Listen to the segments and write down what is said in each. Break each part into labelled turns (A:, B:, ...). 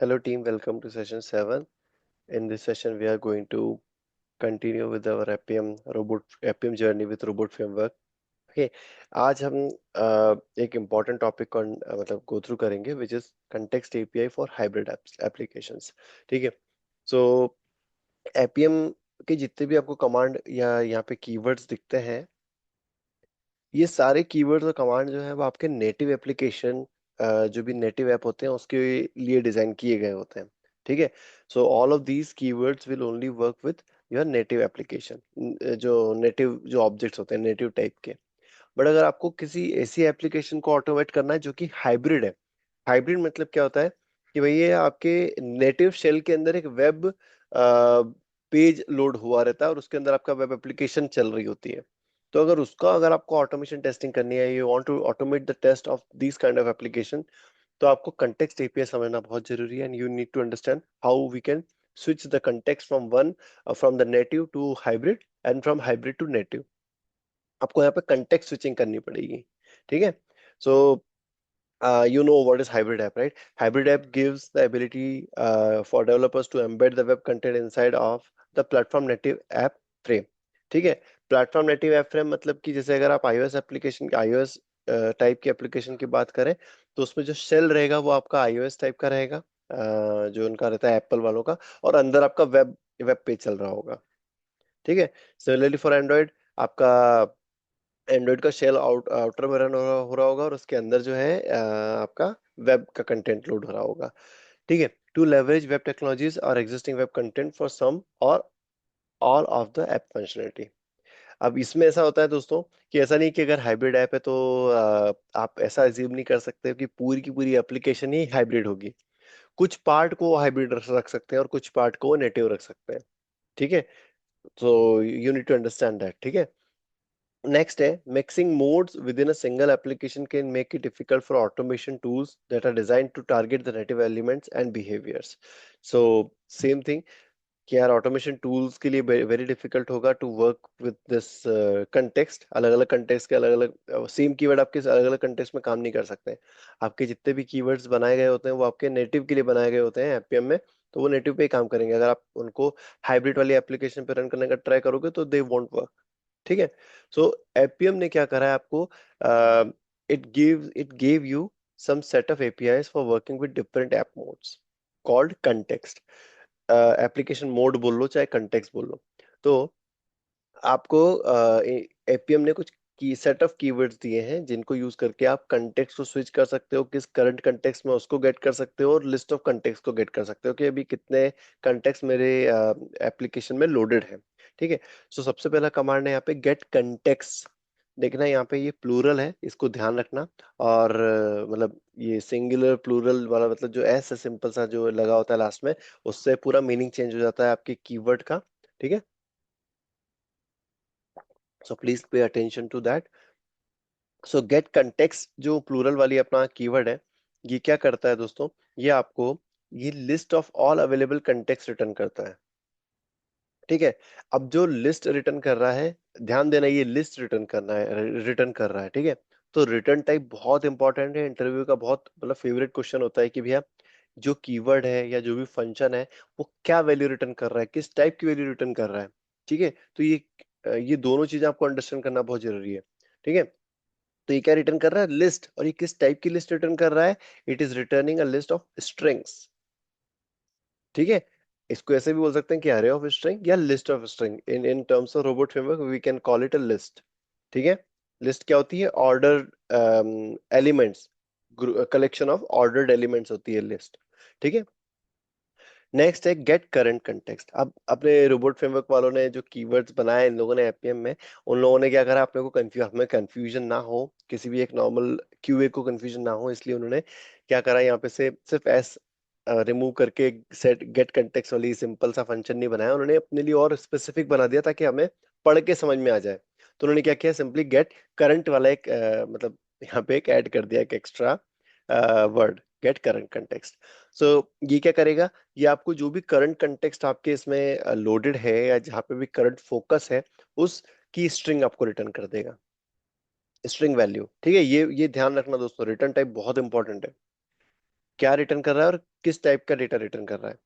A: Hello team, welcome to session 7. In this session, we are going to continue with our APM journey with robot framework. Okay, आज हम एक important topic को मतलब go through करेंगे, which is context API for hybrid applications. ठीक है, so APM के जितने भी आपको कमांड या यहाँ पे कीवर्ड्स दिखते हैं, ये सारे कीवर्ड्स और कमांड जो है वो आपके नेटिव एप्लीकेशन जो भी नेटिव ऐप होते हैं उसके लिए डिजाइन किए गए होते हैं। ठीक है, so all of these keywords will only work with your native application, जो नेटिव जो ऑब्जेक्ट्स होते हैं नेटिव टाइप के। बट अगर आपको किसी ऐसी एप्लीकेशन को ऑटोमेट करना है जो कि हाइब्रिड है, हाइब्रिड मतलब क्या होता है कि भाई ये आपके नेटिव शेल के अंदर एक वेब पेज लोड हुआ रहता है और उसके अंदर आपका वेब एप्लीकेशन चल रही होती है। तो अगर आपको ऑटोमेशन टेस्टिंग करनी है, you want to automate the test of this kind of application, तो आपको कंटेक्स्ट एपीआई समझना बहुत जरूरी है and you need to understand how we can switch the context from the native to hybrid and from hybrid to native. आपको यहाँ पे context switching करनी पड़ेगी। ठीक है, सो you know what is hybrid app, right? Hybrid app gives the ability for developers to embed the web content inside of the platform native app frame. ठीक है, platform native app frame मतलब कि जैसे अगर आप iOS टाइप की application की बात करें, तो उसमें जो शेल रहेगा वो आपका iOS टाइप का रहेगा, जो उनका रहता है एप्पल वालों का, और अंदर आपका वेब वेब पेज चल रहा होगा। ठीक है, सिमिलरली फॉर एंड्रॉइड, आपका एंड्रॉइड का शेल आउटर में रन हो रहा होगा और उसके अंदर जो है आपका वेब का कंटेंट लोड हो रहा होगा। ठीक है, टू लेवरेज वेब टेक्नोलॉजीज और existing web content for some or all of the app functionality. अब इसमें ऐसा होता है दोस्तों कि ऐसा नहीं कि अगर हाइब्रिड ऐप है तो आप ऐसा अज्यूम नहीं कर सकते कि पूरी की पूरी एप्लीकेशन ही हाइब्रिड होगी। कुछ पार्ट को हाइब्रिड रख सकते हैं और कुछ पार्ट को नेटिव रख सकते हैं। ठीक है, तो you need to understand that. ठीक है, next है mixing modes within a single application can make it difficult for automation tools that are designed to target the native elements and behaviors. So same thing कि यार automation tools के लिए very difficult होगा to work with this context. अलग अलग context के अलग अलग सेम कीवर्ड आपके अलग अलग कंटेक्स्ट में काम नहीं कर सकते हैं। आपके जितने भी कीवर्ड्स बनाए गए होते हैं वो आपके नेटिव के लिए बनाए गए होते हैं एपीएम में, तो वो नेटिव पे ही काम करेंगे। अगर आप उनको हाइब्रिड वाली एप्लीकेशन पे रन करने का ट्राई करोगे तो दे वोंट वर्क। ठीक है, सो एपीएम ने क्या करा है आपको, it gave you some set of APIs for working with different app modes called context. Application mode बोल लो चाहे कंटेक्स्ट बोल लो, तो आपको एपीएम ने कुछ की सेट ऑफ कीवर्ड्स दिए हैं जिनको यूज करके आप कंटेक्स्ट को स्विच कर सकते हो, किस करंट कंटेक्स्ट में उसको गेट कर सकते हो और लिस्ट ऑफ कंटेक्स्ट को गेट कर सकते हो कि अभी कितने कंटेक्स्ट मेरे एप्लीकेशन में लोडेड है। ठीक है, सो सबसे पहला कमांड है यहाँ पे गेट कंटेक्स्ट। देखना यहाँ पे ये प्लूरल है, इसको ध्यान रखना। और मतलब ये सिंगुलर प्लूरल वाला मतलब जो एस है सिंपल सा जो लगा होता है लास्ट में, उससे पूरा मीनिंग चेंज हो जाता है आपके कीवर्ड का। ठीक है, so please pay attention to that. So get context जो प्लूरल वाली अपना कीवर्ड है, ये क्या करता है दोस्तों, ये आपको ये list of all available context return करता है। ठीक है, अब जो लिस्ट रिटर्न कर रहा है, ध्यान देना ये लिस्ट रिटर्न कर रहा है। ठीक है, तो रिटर्न टाइप बहुत इंपॉर्टेंट है, इंटरव्यू का बहुत मतलब फेवरेट क्वेश्चन होता है कि भैया जो कीवर्ड है या जो भी फंक्शन है वो क्या वैल्यू रिटर्न कर रहा है, किस टाइप की वैल्यू रिटर्न कर रहा है। ठीक है, तो ये दोनों चीजें आपको अंडरस्टैंड करना बहुत जरूरी है। ठीक है, तो ये क्या रिटर्न कर रहा है, लिस्ट, और ये किस टाइप की लिस्ट रिटर्न कर रहा है, it is returning a list of strings. ठीक है, इसको ऐसे भी बोल सकते हैं कि अरे ऑफ स्ट्रिंग या list of string, in terms of robot framework we can call it a list. ठीक है, लिस्ट क्या होती है, order elements, collection of ordered elements होती है लिस्ट। ठीक है, नेक्स्ट है गेट करंट कंटेक्स्ट। अब अपने रोबोट फ्रेमवर्क वालों ने जो कीवर्ड्स बनाए इन लोगों ने एपीएम में, उन लोगों ने क्या करा, अपने को हमें कंफ्यूजन ना हो, किसी भी एक नॉर्मल क्यूए को कंफ्यूजन ना हो, इसलिए उन्होंने क्या करा, यहाँ पे से सिर्फ एस रिमूव करके सेट गेट कंटेक्स्ट वाली सिंपल सा फंक्शन नहीं बनाया, उन्होंने अपने लिए और स्पेसिफिक बना दिया ताकि हमें पढ़ के समझ में आ जाए। तो उन्होंने क्या किया, सिंपली गेट करंट वाला एक मतलब यहाँ पे एक ऐड कर दिया, एक extra word, get current context. So ये क्या करेगा, ये आपको जो भी करंट कंटेक्स्ट आपके इसमें लोडेड है या जहाँ पे भी करंट फोकस है उस की स्ट्रिंग आपको रिटर्न कर देगा, स्ट्रिंग वैल्यू। ठीक है, ये ध्यान रखना दोस्तों, रिटर्न टाइप बहुत इंपॉर्टेंट है। क्या रिटर्न कर रहा है और किस टाइप का डेटा रिटर्न कर रहा है।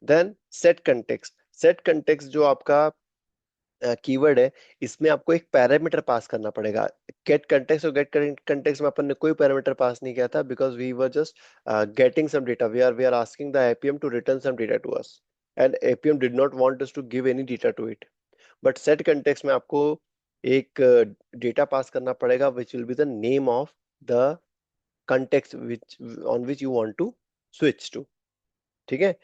A: Then set context, set context जो आपका कीवर्ड है, इसमें आपको एक पैरामीटर पास करना पड़ेगा। गेट कंटेक्स्ट और गेट कंटेक्स्ट में अपन ने कोई पैरामीटर पास नहीं किया था, because we were just getting some data, we are asking the Appium to return some data to us, and Appium did not want us to give any data to it. But set context में आपको एक data pass करना पड़ेगा which will be the name of the context which on which you want to switch to. ठीक है।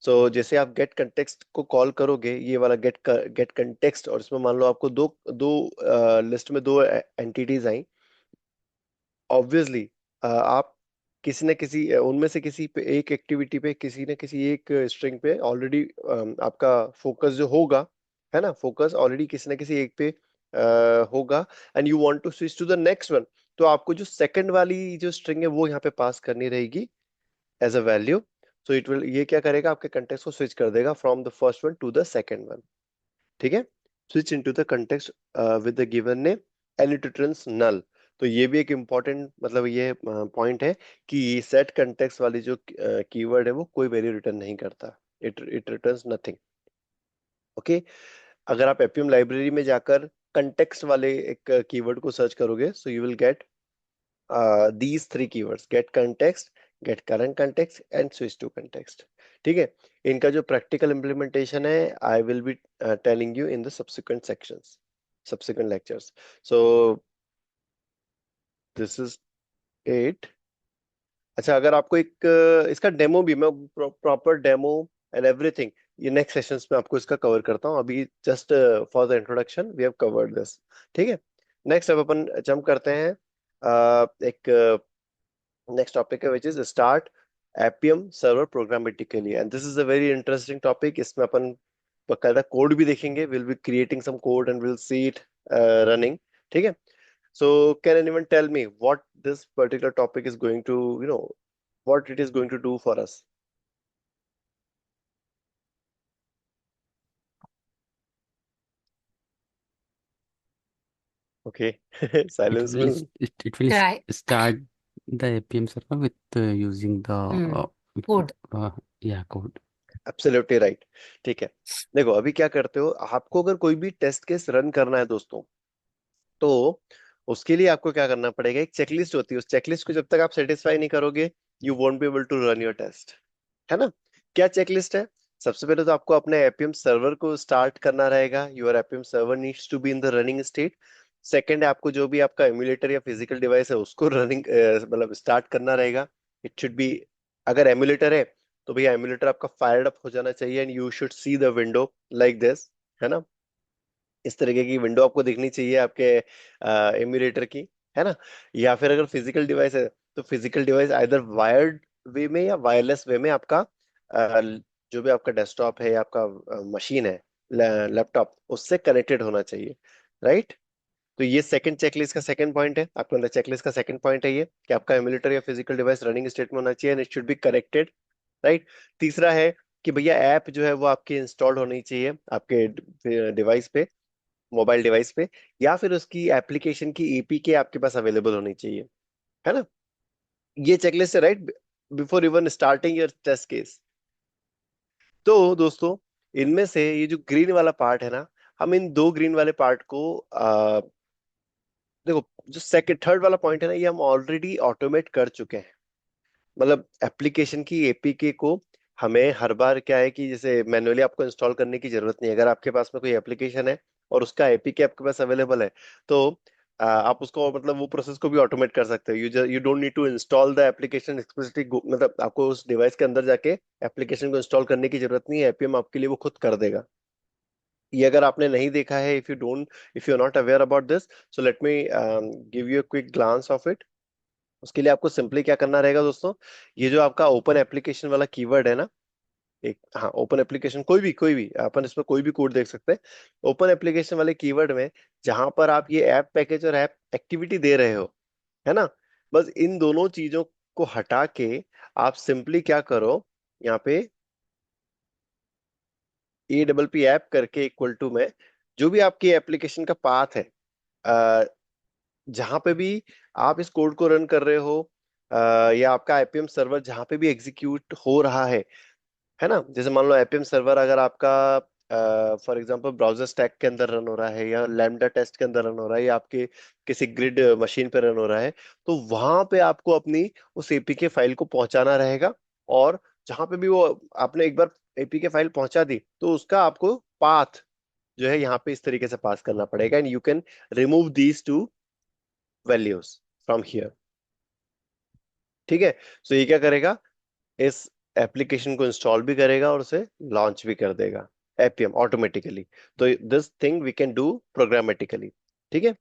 A: सो जैसे आप gate context को कॉल करोगे, ये वाला गेट कंटेक्स्ट, और इसमें मान लो आपको दो दो लिस्ट में दो एंटिटीज आई, ऑब्वियसली आप किसी न किसी उनमें से किसी पे एक एक्टिविटी पे, किसी न किसी एक स्ट्रिंग पे ऑलरेडी आपका फोकस जो होगा, है ना, फोकस ऑलरेडी किसी न किसी एक पे होगा, and you want to switch to the next one. तो आपको जो सेकंड वाली जो स्ट्रिंग है वो यहाँ पे पास करनी रहेगी as a value. So it will, ये क्या करेगा, आपके कंटेक्स्ट को स्विच कर देगा from the first one to the second one. ठीक है। Switch into the context with the given name and it returns null. तो ये भी एक इम्पॉर्टेंट, मतलब ये पॉइंट है कि सेट कंटेक्स्ट वाली जो कीवर्ड है वो कोई वैल्यू रिटर्न नहीं करता, it it returns nothing. Okay. अगर आप एपीएम लाइब्रेरी में जाकर कंटेक्स्ट वाले एक कीवर्ड को सर्च करोगे, so you will get these three keywords: get context, get current context and switch to context। ठीक है। इनका जो प्रैक्टिकल इम्प्लीमेंटेशन है, I will be telling you in the subsequent sections, subsequent lectures. So this is it. अच्छा, अगर आपको एक इसका डेमो भी, मैं प्रॉपर डेमो एंड एवरीथिंग ये नेक्स्ट सेशंस में आपको इसका कवर करता हूँ। अभी just for the introduction we have covered this. ठीक है। नेक्स्ट अब अपन जंप करते हैं एक next topic है, which is start Appium server programmatically, and this is a very interesting topic। इसमें अपन बकायदा कोड भी देखेंगे, we'll be creating some code and we'll see it running। ठीक है। So can anyone tell me what this particular topic is going to, what it is going to do for us? Okay,
B: It
A: silence
B: will
A: will.
B: s- it will
C: Try.
B: start the APM server with using the
C: Code.
B: yeah, code.
A: Absolutely right। ठीक है। देखो अभी क्या करते हो, आपको अगर कोई भी टेस्ट केस रन करना है दोस्तों, तो उसके लिए आपको क्या करना पड़ेगा, एक चेकलिस्ट होती है, उस चेकलिस्ट को जब तक आप सेटिस्फाई नहीं करोगे, you won't be able to run your test, है ना। क्या चेकलिस्ट है? सबसे पहले तो आपको अपने एपीएम सर्वर को स्टार्ट करना रहेगा, your Appium server needs to be in the running state. Second है, आपको जो भी आपका एमुलेटर या फिजिकल डिवाइस है उसको रनिंग, मतलब स्टार्ट करना रहेगा। इट शुड बी, अगर एमुलेटर है तो भैया एमुलेटर आपका फायर्ड अप हो जाना चाहिए, and you should see the window like this, है ना। इस तरीके की विंडो आपको दिखनी चाहिए आपके एम्यूलेटर की, है ना। या फिर अगर फिजिकल डिवाइस है, तो फिजिकल डिवाइस आइदर वायर्ड वे में या वायरलेस वे में आपका जो भी आपका डेस्कटॉप है या आपका मशीन है, लैपटॉप, उससे कनेक्टेड होना चाहिए, राइट। तो ये सेकंड चेकलिस्ट का सेकंड पॉइंट है, आपके अंदर चेकलिस्ट का सेकंड पॉइंट है ये, कि आपका एम्यूलेटर या फिजिकल डिवाइस रनिंग स्टेट में होना चाहिए and it should be connected, right. तीसरा है कि भैया ऐप जो है वो आपकी इंस्टॉल्ड होनी चाहिए आपके डिवाइस पे, मोबाइल डिवाइस पे, या फिर उसकी एप्लीकेशन की एपीके आपके पास अवेलेबल होनी चाहिए, है ना। ये चेकलिस्ट है, right, before even starting your test case. तो दोस्तों, इनमें से ये जो ग्रीन वाला पार्ट है ना, हम इन दो ग्रीन वाले पार्ट को देखो, जो सेकंड थर्ड वाला पॉइंट है ना, ये हम ऑलरेडी ऑटोमेट कर चुके हैं। मतलब एप्लीकेशन की एपीके को हमें हर बार क्या है कि जैसे मैन्युअली आपको इंस्टॉल करने की जरूरत नहीं है। अगर आपके पास में कोई एप्लीकेशन है और उसका एपीके आपके पास अवेलेबल है, तो आप उसको, मतलब वो प्रोसेस को भी ऑटोमेट कर सकते हो। You don't need to install the application explicitly, मतलब आपको उस डिवाइस के अंदर जाके एप्लीकेशन को इंस्टॉल करने की जरूरत नहीं है, एपीएम आपके लिए वो खुद कर देगा। ये अगर आपने नहीं देखा है, if you are not aware about this, so let me give you a quick glance of it. उसके लिए आपको सिंपली क्या करना रहेगा दोस्तों, ये जो आपका ओपन एप्लीकेशन वाला कीवर्ड है ना, एक, हाँ, ओपन एप्लीकेशन, कोई भी अपन इसमें कोई भी कोड देख सकते हैं। ओपन एप्लीकेशन वाले कीवर्ड में जहां पर आप ये ऐप पैकेज और ऐप एक्टिविटी दे रहे हो, है ना, बस इन दोनों चीजों को हटा के आप सिंपली क्या करो, यहाँ पे ए डबल पी ऐप करके इक्वल टू में जो भी आपकी एप्लीकेशन का पाथ है, जहां पे भी आप इस कोड को रन कर रहे हो, या आपका आईपीएम सर्वर जहां पे भी एग्जीक्यूट हो रहा है ना, जैसे मान लो एपीएम सर्वर अगर आपका फॉर एग्जांपल ब्राउजर स्टैक के अंदर रन हो रहा है, या लैम्डा टेस्ट के अंदर रन हो रहा है, या आपके किसी ग्रिड मशीन पे रन हो रहा है, तो वहां पे आपको अपनी उस एपीके फाइल को पहुंचाना रहेगा। और जहां पे भी वो आपने एक बार एपीके फाइल पहुंचा दी, तो उसका आपको पाथ जो है यहाँ पे इस तरीके से पास करना पड़ेगा, and you can remove these two values from here. ठीक है। सो ये क्या करेगा, इस एप्लीकेशन को इंस्टॉल भी करेगा और उसे लॉन्च भी कर देगा एपीएम ऑटोमेटिकली। तो this thing we can do programmatically. ठीक है।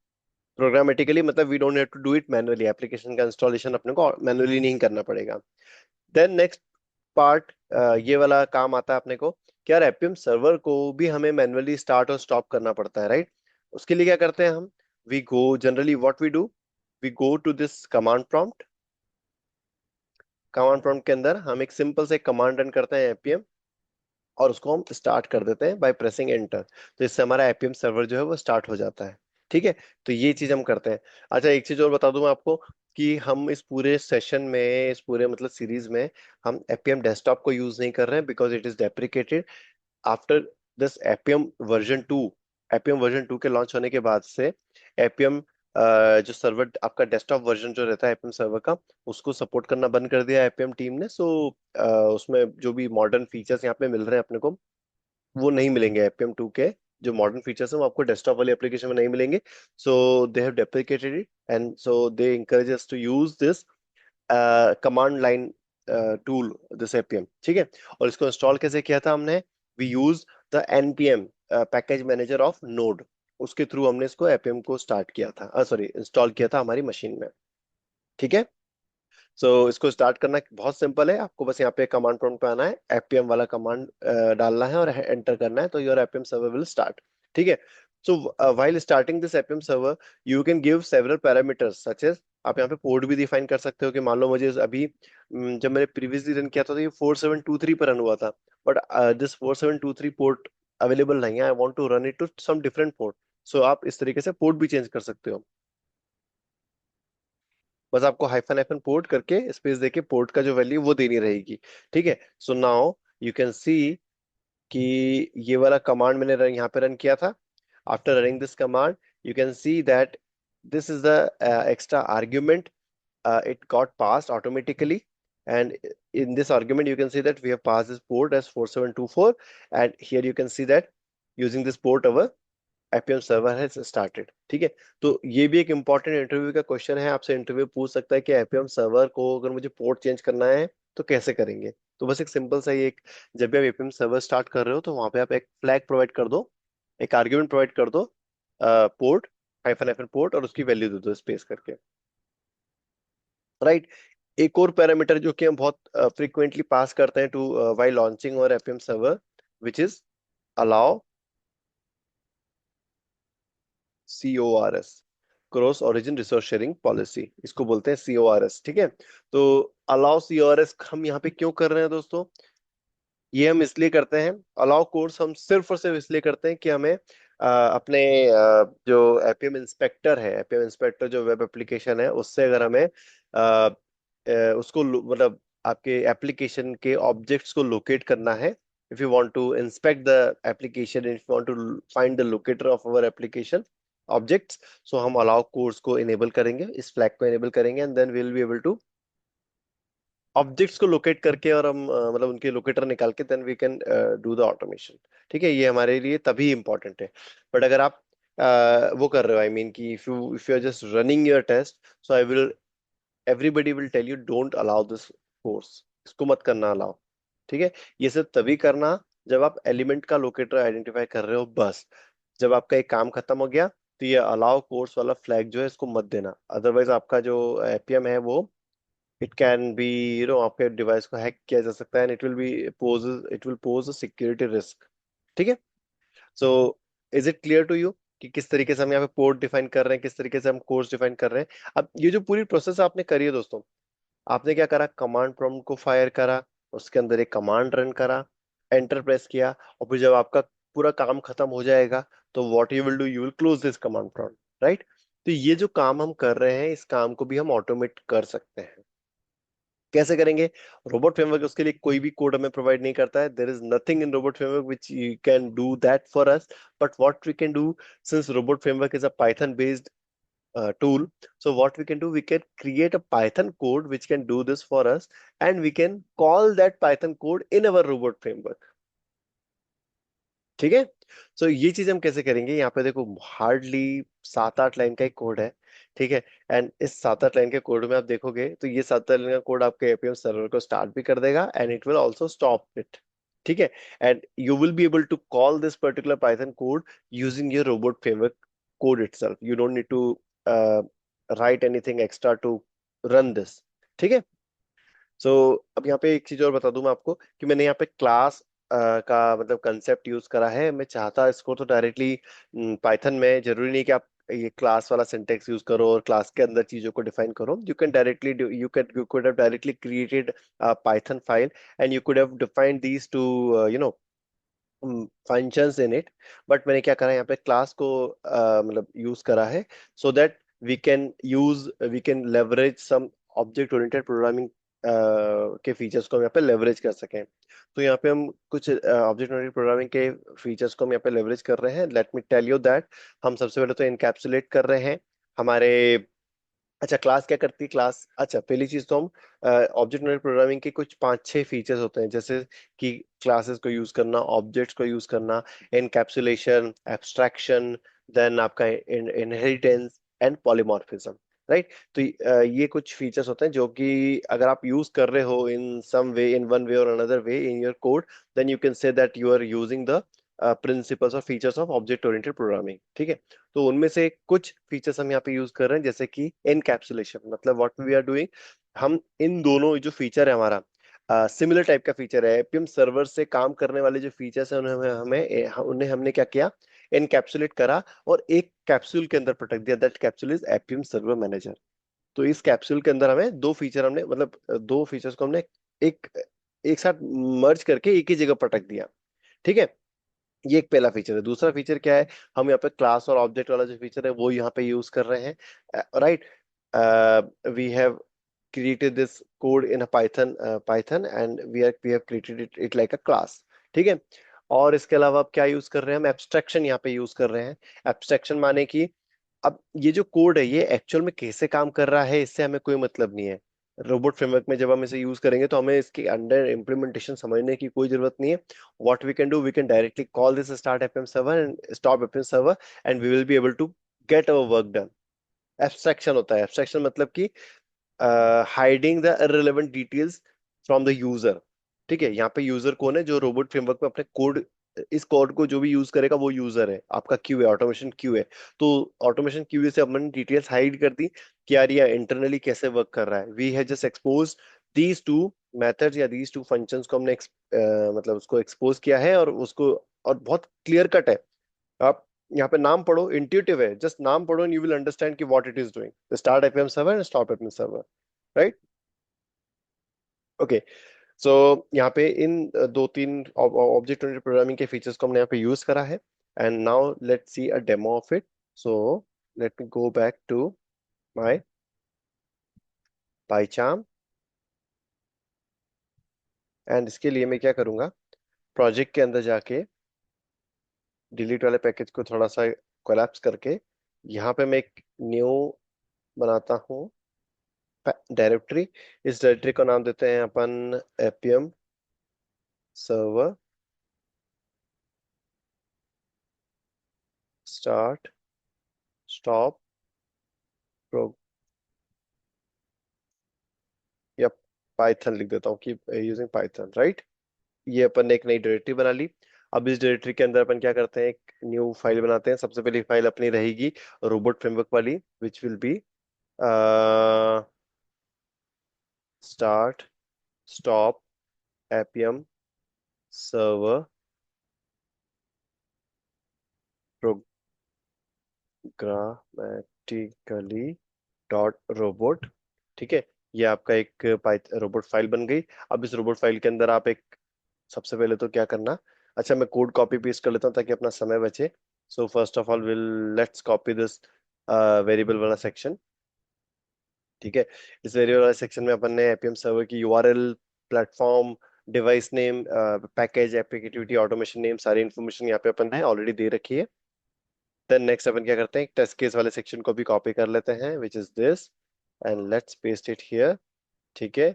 A: प्रोग्रामेटिकली मतलब we don't have to do it manually, application का इंस्टॉलेशन अपने को मैनुअली नहीं करना पड़ेगा। देन नेक्स्ट पार्ट, ये वाला काम आता है अपने को कि यार एपीएम सर्वर को भी हमें मैनुअली स्टार्ट और स्टॉप करना पड़ता है, राइट। उसके लिए क्या करते हैं हम, we go generally what we do, we go to this command prompt. Command prompt के अंदर हम एक सिंपल से कमांड रन करते हैं एपीएम, और उसको हम स्टार्ट कर देते हैं बाय प्रेसिंग एंटर। तो इससे हमारा एपीएम सर्वर जो है वो स्टार्ट हो जाता है। ठीक है। तो ये चीज हम करते हैं। अच्छा, एक चीज और बता दूं मैं आपको, कि हम इस पूरे सेशन में, इस पूरे मतलब सीरीज में, हम एपीएम डेस्कटॉप को यूज नहीं कर रहे हैं, because it is deprecated after this APM version two के लॉन्च होने के बाद से एपीएम जो सर्वर आपका डेस्कटॉप वर्जन जो रहता है एपीएम सर्वर का, उसको सपोर्ट करना बंद कर दिया एपीएम टीम ने। सो उसमें जो भी मॉडर्न फीचर्स यहाँ पे मिल रहे हैं अपने को, वो नहीं मिलेंगे एपीएम टू के। जो मॉडर्न फीचर्स हैं वो आपको डेस्कटॉप वाली एप्लीकेशन में नहीं मिलेंगे। So they have deprecated it, and so they encourage us to use this command line tool, this APM. ठीक है। और इसको इंस्टॉल कैसे किया था हमने, we use the NPM package manager of Node. उसके थ्रू हमने इसको एपीएम को स्टार्ट किया था, सॉरी इंस्टॉल किया था हमारी मशीन में। ठीक है। इसको स्टार्ट करना बहुत सिंपल है, आपको बस यहाँ पे कमांड प्रॉम्प्ट पे आना है, एपीएम वाला कमांड डालना है और एंटर करना है, तो your Appium server will start. ठीक है। So while starting this Appium server, you can give several parameters such as, आप यहाँ पे पोर्ट भी डिफाइन कर सकते हो, कि मान लो मुझे अभी जब मैंने प्रीवियसली रन किया था तो ये 4723 पर रन हुआ था, बट दिस 4723 पोर्ट अवेलेबल नहीं है, I want to run it to some different port. So आप इस तरीके से पोर्ट भी चेंज कर सकते हो। बस आपको हाइफन हाइफन पोर्ट करके स्पेस देके पोर्ट का जो वैल्यू वो देनी रहेगी। ठीक है। So now you can see कि ये वाला कमांड मैंने यहाँ पे रन किया था। After running this command, you can see that this is the extra argument. It got passed automatically, and in this argument you can see that we have passed this port as 4724, and here you can see that using this port our APM server है started. ठीक है। तो ये भी एक important interview का question है, आपसे इंटरव्यू पूछ सकता है कि एपीएम सर्वर को अगर मुझे पोर्ट चेंज करना है तो कैसे करेंगे। तो बस एक सिंपल सा ये एक, जब भी आप एपीएम सर्वर स्टार्ट कर रहे हो तो वहां पे आप एक फ्लैग प्रोवाइड कर दो, एक आर्ग्यूमेंट प्रोवाइड कर दो, पोर्ट हाइफन हाइफन पोर्ट, और उसकी वैल्यू दे दो स्पेस करके, राइट। एक और पैरामीटर जो कि हम बहुत फ्रीक्वेंटली पास करते हैं टू वाई लॉन्चिंग और APM server, which is allow CORS, cross origin resource sharing policy, इसको बोलते हैं CORS। ठीक है। तो अलाउ CORS हम यहाँ पे क्यों कर रहे हैं दोस्तों, ये हम इसलिए करते हैं, अलाउ कोर्स हम सिर्फ और सिर्फ इसलिए करते हैं कि हमें अपने जो एपीएम इंस्पेक्टर है, एपीएम इंस्पेक्टर जो वेब एप्लीकेशन है, उससे अगर हमें उसको मतलब आपके एप्लीकेशन के ऑब्जेक्ट्स को लोकेट करना है, if you want to inspect the application, if you want to find the locator of our application objects, so हम अलाउ कोर्स को इनेबल करेंगे, इस फ्लैग को इनेबल करेंगे, and then we will be able to objects को locate करके, और हम मतलब उनके लोकेटर निकाल के then we can do the automation. ठीक है। ये हमारे लिए तभी इंपॉर्टेंट है। बट अगर आप वो कर रहे हो, आई मीन कि if you are just running your test, so I will everybody will tell you don't allow this course, इसको मत करना अलाउ। ठीक है। ये सब तभी करना जब आप एलिमेंट का लोकेटर आइडेंटिफाई कर रहे हो, बस। जब आपका एक काम खत्म हो गया तो ये अलाउ कोर्स वाला फ्लैग जो है इसको मत देना, अदरवाइज आपका जो एपीएम है वो, इट कैन बी, आपके डिवाइस को हैक किया जा सकता है, and it will pose a security risk. ठीक है। So is it clear to you कि किस तरीके से हम यहाँ पे पोर्ट डिफाइन कर रहे हैं, किस तरीके से हम कोर्स डिफाइन कर रहे हैं। अब ये जो पूरी प्रोसेस आपने करी है दोस्तों, आपने क्या करा, कमांड प्रॉम्प्ट को फायर करा, उसके अंदर एक कमांड रन करा, एंटर प्रेस किया, और फिर जब आपका पूरा काम खत्म हो जाएगा तो what you will do, you will close this command prompt, right. तो ये जो काम हम कर रहे हैं, इस काम को भी हम ऑटोमेट कर सकते हैं। कैसे करेंगे? रोबोट फ्रेमवर्क उसके लिए कोई भी कोड हमें प्रोवाइड नहीं करता है. There is nothing in robot framework which you can do that for us. But what we can do, since robot framework is a Python based tool, so what we can do, we can create a Python code which can do this for us, and we can call that Python code in our robot framework. ठीक है. सो ये चीज हम कैसे करेंगे? यहाँ पे देखो, हार्डली 7-8 लाइन का एक कोड है. ठीक है. एंड इस 7-8 लाइन के कोड में आप देखोगे तो ये 7-8 लाइन का कोड आपके एपीएम सर्वर को स्टार्ट भी कर देगा, and it will also stop it. ठीक है. And you will be able to call this particular Python code using your robot framework code itself. You don't need to write anything extra to run this. ठीक है. सो अब यहाँ पे एक चीज और बता दूं मैं आपको, कि मैंने यहाँ पे क्लास का मतलब कंसेप्ट यूज करा है. मैं चाहता इसको तो डायरेक्टली पाइथन में, जरूरी नहीं कि आप ये क्लास वाला सिंटेक्स यूज करो और क्लास के अंदर चीजों को डिफाइन करो. You can directly you could have directly created Python file, and you could have defined these two functions in it. But मैंने क्या करा, यहाँ पे क्लास को मतलब यूज करा है, so that we can leverage some object oriented programming के फीचर्स को हम यहाँ पे लेवरेज कर सकें. तो यहाँ पे हम कुछ ऑब्जेक्ट ओरिएंटेड प्रोग्रामिंग के फीचर्स को हम यहाँ पे लेवरेज कर रहे हैं. Let me tell you that. हम सबसे पहले तो इनकैप्सुलेट कर रहे हैं हमारे. अच्छा, क्लास क्या करती है? क्लास, अच्छा, पहली चीज तो हम ऑब्जेक्ट ओरिएंटेड प्रोग्रामिंग के कुछ 5-6 फीचर्स होते हैं, जैसे कि क्लासेस को यूज करना, ऑब्जेक्ट्स को यूज करना, एनकैप्सुलेशन, एब्स्ट्रैक्शन, देन आपका इनहेरिटेंस एंड पॉलीमॉर्फिज्म. राइट. तो ये कुछ फीचर्स होते हैं जो कि अगर आप यूज कर रहे हो इन सम वे, इन one way or another way in your code, then you can say that you are using the principles or features of object oriented programming. ठीक है. तो उनमें से कुछ फीचर्स हम यहाँ पे यूज कर रहे हैं, जैसे कि एनकैप्सुलेशन. मतलब व्हाट वी आर डूइंग, हम इन दोनों जो फीचर है हमारा, सिमिलर टाइप का फीचर है, एपीएम सर्वर से काम करने वाले जो फीचर्स हैं उन्हें उन्हें हमने क्या किया, एनकैप्सुलेट करा और एक कैप्सूल के अंदर पटक दिया. That capsule is APM server manager. तो इस कैप्सूल के अंदर हमें दो फीचर हमने मतलब दो फीचर्स को हमने एक एक साथ मर्ज करके एक ही जगह पटक दिया. ठीक है. ये एक पहला फीचर है. दूसरा फीचर क्या है, हम यहाँ पे क्लास और ऑब्जेक्ट वाला जो फीचर है वो यहाँ पे यूज कर रहे हैं. Right. We have created this code in a Python and we have created it like a class. ठीक है. और इसके अलावा अब क्या यूज कर रहे हैं, हम एब्स्ट्रैक्शन यहाँ पे यूज कर रहे हैं. एब्स्ट्रैक्शन माने कि अब ये जो कोड है ये एक्चुअल में कैसे काम कर रहा है इससे हमें कोई मतलब नहीं है. रोबोट फ्रेमवर्क में जब हम इसे यूज करेंगे तो हमें इसके अंडर इम्प्लीमेंटेशन समझने की कोई जरूरत नहीं है. What we can do, we can directly call this start FM server and stop FM server, and we will be able to get our work done. Abstraction होता है, एब्स्ट्रैक्शन मतलब कि hiding the irrelevant details from the user. ठीक है. यहाँ पे user कौन है? जो रोबोट फ्रेमवर्क में अपने कोड, इस कोड को जो भी यूज करेगा वो यूजर है, आपका क्यू है, ऑटोमेशन क्यू है. तो ऑटोमेशन क्यू से हमने डिटेल्स हाइड कर दी कि यार ये इंटरनली कैसे वर्क कर रहा है. We have just expose these two methods या दीज टू फंक्शंस को हमने मतलब उसको एक्सपोज किया है, और उसको, और बहुत क्लियर कट है. आप यहाँ पे नाम पढ़ो, इंट्यूटिव है, जस्ट नाम पढ़ो एंड यू विल अंडरस्टैंड कि what it is doing. Start FM server and stop FM server. Right. Okay. So यहाँ पे इन 2-3 ऑब्जेक्ट ओरिएंटेड प्रोग्रामिंग के फीचर्स को हमने यहाँ पे यूज करा है. And now let's see a demo of it. So let me go back to my PyCharm. And इसके लिए मैं क्या करूंगा, प्रोजेक्ट के अंदर जाके डिलीट वाले पैकेज को थोड़ा सा कोलैप्स करके यहाँ पे मैं एक न्यू बनाता हूँ डायरेक्टरी. इस डायरेक्टरी को नाम देते हैं अपन APM server start stop pro, या पाइथन लिख देता हूँ कि यूजिंग पाइथन. राइट. ये अपन ने एक नई डायरेक्टरी बना ली. अब इस डायरेक्टरी के अंदर अपन क्या करते हैं, एक न्यू फाइल बनाते हैं. सबसे पहली फाइल अपनी रहेगी रोबोट फ्रेमवर्क वाली, विच will B start stop APM server programmatically dot robot. ठीक है. ये आपका एक रोबोट फाइल बन गई. अब इस रोबोट फाइल के अंदर आप एक, सबसे पहले तो क्या करना, अच्छा मैं कोड कॉपी पेस्ट कर लेता हूँ ताकि अपना समय बचे. So first of all will let's copy this variable वाला सेक्शन. ठीक है। इस वेरिएबल वाले सेक्शन में अपन ने एपीएम सर्वर की URL, platform, device name, package, app activity, automation name, सारी इन्फॉर्मेशन यहाँ पे अपन ने ऑलरेडी दे रखी है। देन नेक्स्ट अपन क्या करते हैं, टेस्ट केस वाले सेक्शन को भी कॉपी कर लेते हैं, which is this, and let's paste it here. ठीक है।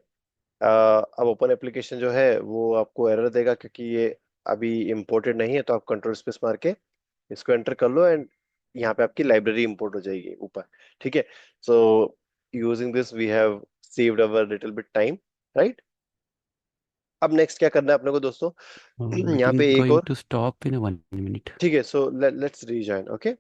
A: अब ओपन एप्लीकेशन जो है वो आपको एरर देगा क्योंकि ये अभी इंपोर्टेड नहीं है, तो आप कंट्रोल स्पेस मार के इसको एंटर कर लो एंड यहाँ पे आपकी लाइब्रेरी इंपोर्ट हो जाएगी ऊपर। ठीक है। So using this we have saved our little bit time, right. अब नेक्स्ट क्या करना है अपने को दोस्तों,
B: It
A: यहाँ
B: is
A: पे एक
B: going
A: और,
B: to stop in 1 minute.
A: ठीक है। So let's rejoin, okay.